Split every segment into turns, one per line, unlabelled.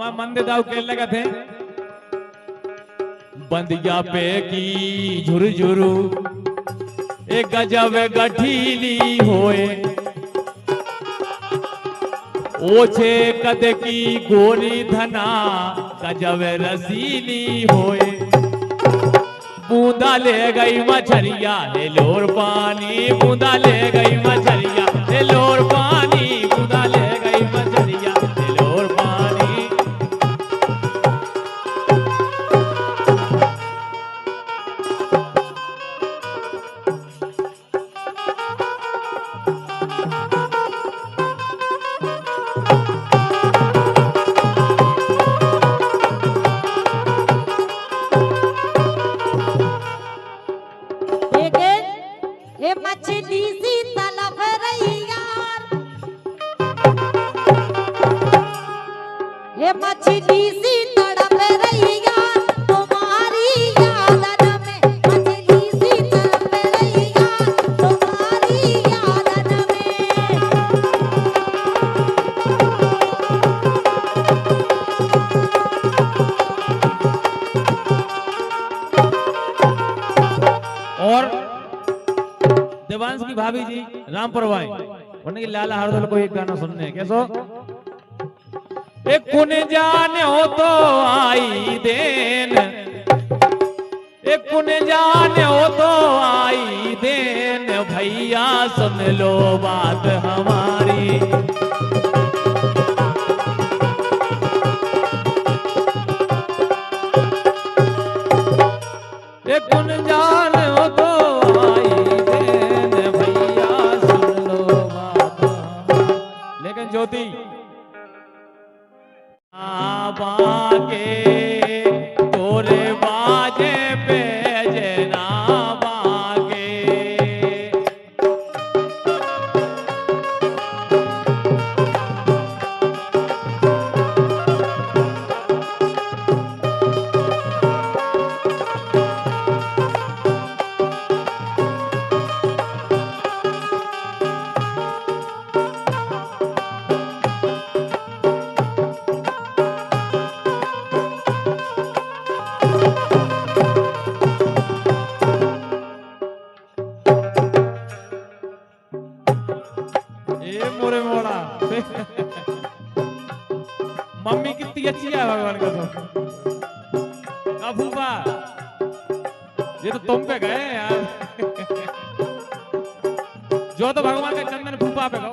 हमारे मंदिर दाव के लगा थे बंदिया पे की झुरझुरु एक गजब गठीली होए ओछे कद की गोरी धना गजब रसीली होए बूंदा ले गई मछरिया ले लोर पानी बूंदा ले गई मछरिया ले लोर पानी बूंदा ले गई मछरिया ले लोर पानी।
मछली सी तलब रही यार ये मछली सी तड़प रही यार तुम्हारी यादन में मछली सी तड़प रही यार तुम्हारी यादन में।
और देवांश की भाभी जी रामपुर वाई उन्होंने की लाला हरदल को एक गाना सुनने हैं कैसो एक कुन जाने हो तो आई देन एक कुन जाने हो तो आई देन भैया सुन लो बात हमारी एक कुन जाने हो तो ज्योति बागे तोरे बाजे पे जना बागे मम्मी कितनी अच्छी है भगवान का तो फूफा ये तो तुम पे गए यार जो तो भगवान का चंदन फूफा पे गए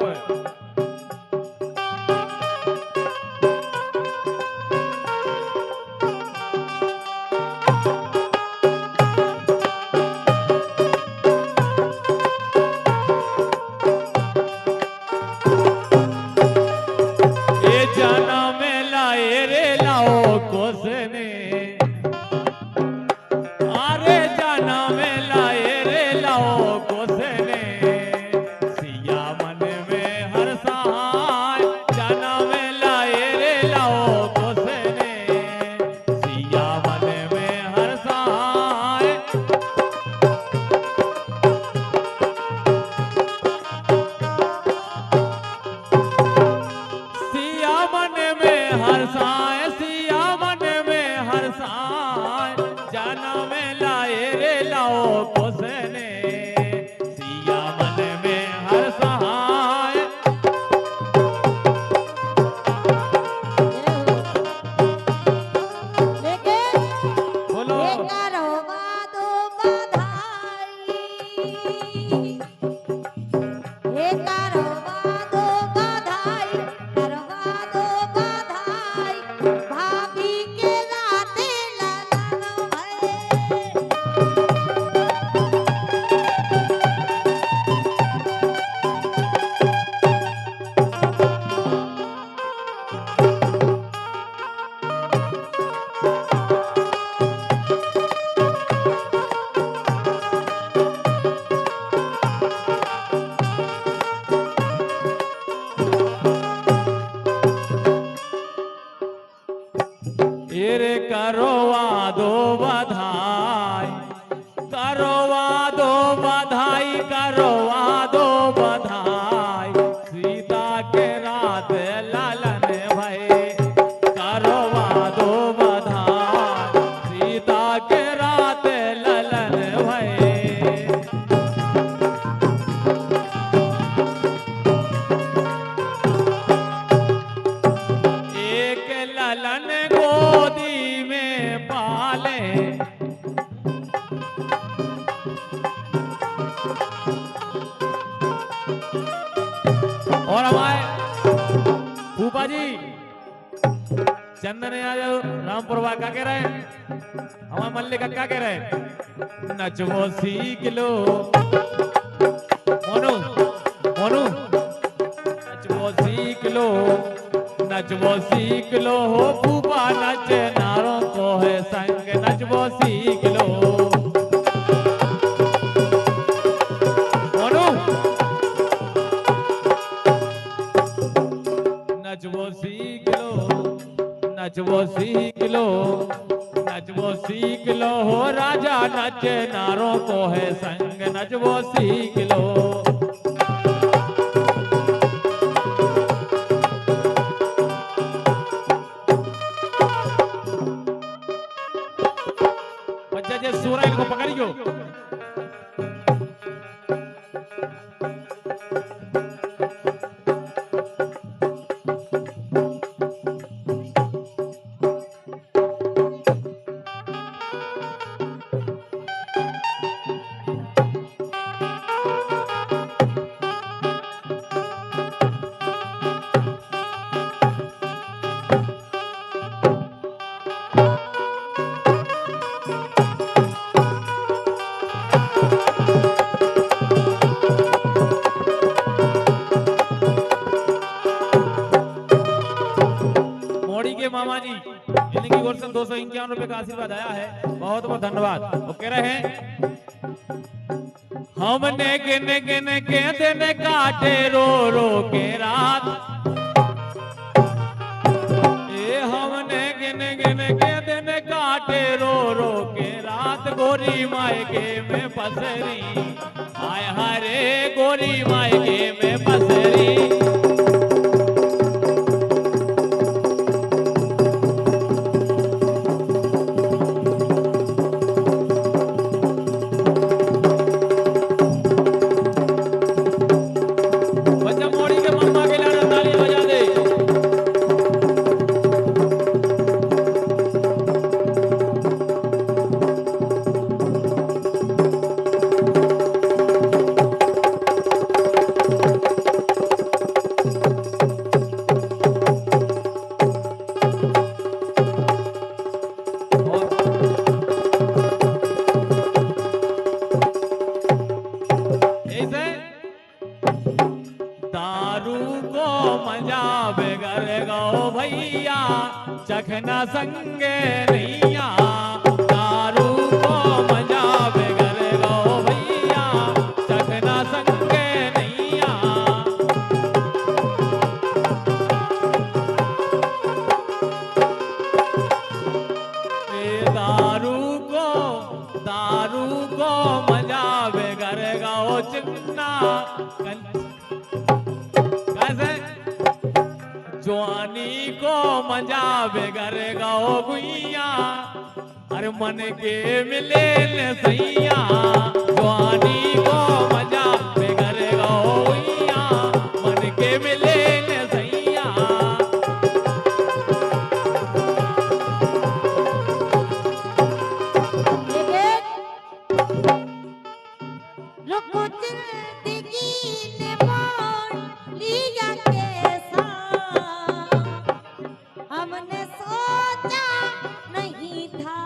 सीता के रात लालन भय करो और हमारे फूफा जी चंदन आ जाओ रामपुर वा क्या कह रहे हैं हमारे मल्लिका क्या कह रहे हैं नचवो सीख लो मोनू मोनू नचवो सीख लो हो फूफा नच नारों को है संग नचवो सीख लो मोनू नचवो सीख लो नचवो सीख लो नचवो सीख लो हो राजा नच नारों को है संग नचवो सीख लो बच्चा जे सूरा इनको पकड़ियो मामा जी इनकी ओर से 251 रुपए का आशीर्वाद आया है बहुत बहुत धन्यवाद वो कह रहे हैं हमने गिन गिन के दिन काटे रो रो के रात हमने गिन गिन के दिन काटे रो रो के रात गोरी मायके में पसरी हाय हरे गोरी मायके में पसरी चखना संगे नैया दारू को मजा बेगर गो भैया चखना संगे नैया दारू को मजा बेगर गो चिन्ना कैसे जवानी को मजा बेगर गाओ गुइया हर मन के मिले न सैया जवानी को मजा बेगर गाओ गुइया मन के मिले न सैया
हमने सोचा नहीं था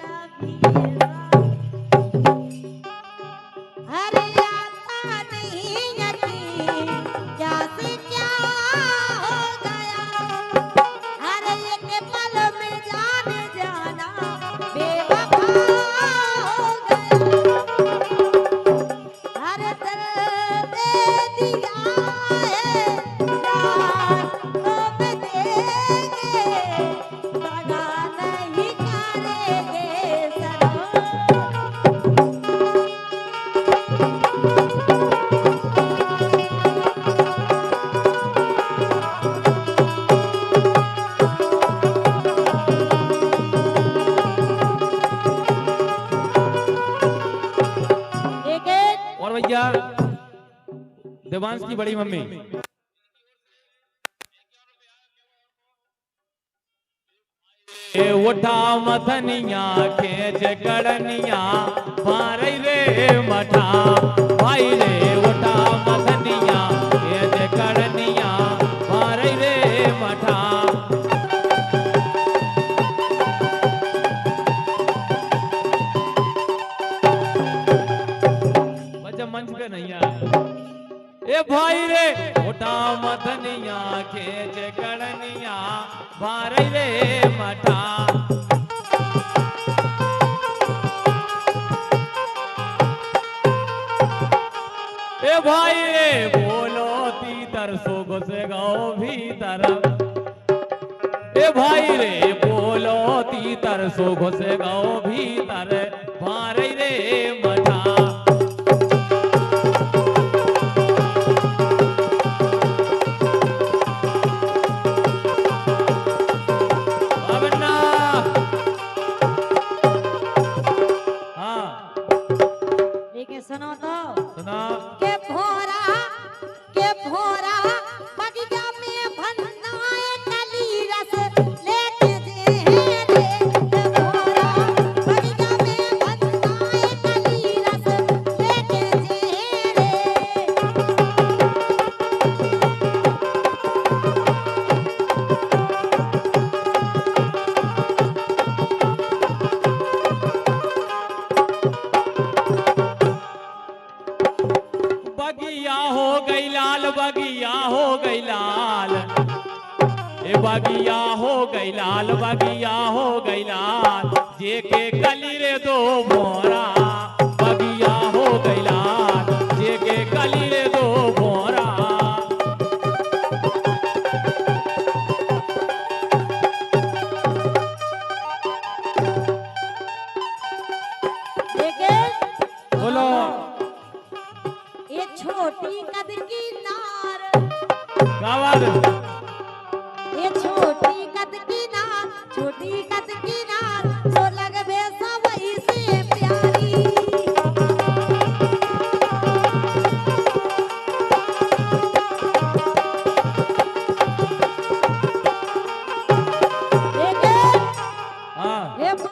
कभी अरे आता नहीं यकीन क्या से क्या हो गया अरे एक पल में जान जाना बेवफा हो गया अरे दर्द दे दिया है जान को मैं देंगे बड़ा नहीं करेंगे
और भैया देवांश की बड़ी मम्मी उठा मथनिया खेच कड़निया भाई रे मठा भाई रे उठा मथनिया खेच कड़निया ए भाई रे मोटा मथनिया खेच कड़निया भारे रे मठा ए भाई रे बोलो तीतर सुख से गाओ भीतर ए भाई रे बोलो तीतर सुख से गाओ भीतर भारे रे मठा
सुनो तो
सुना
के भोरा बगिया में भन्नाए कली रस लेके जे रे के भोरा बगिया में भन्नाए कली रस लेके जे रे
बगिया हो गई लाल बगिया हो गई लाल ए बगिया हो गई लाल बगिया हो गई लाल जे के कली रे दो मोरा बगिया हो गई लाल जे के कली रे दो मोरा बोलो
ये छोटी कद की नार
गावार
ये छोटी कद की नार छोटी कद की नार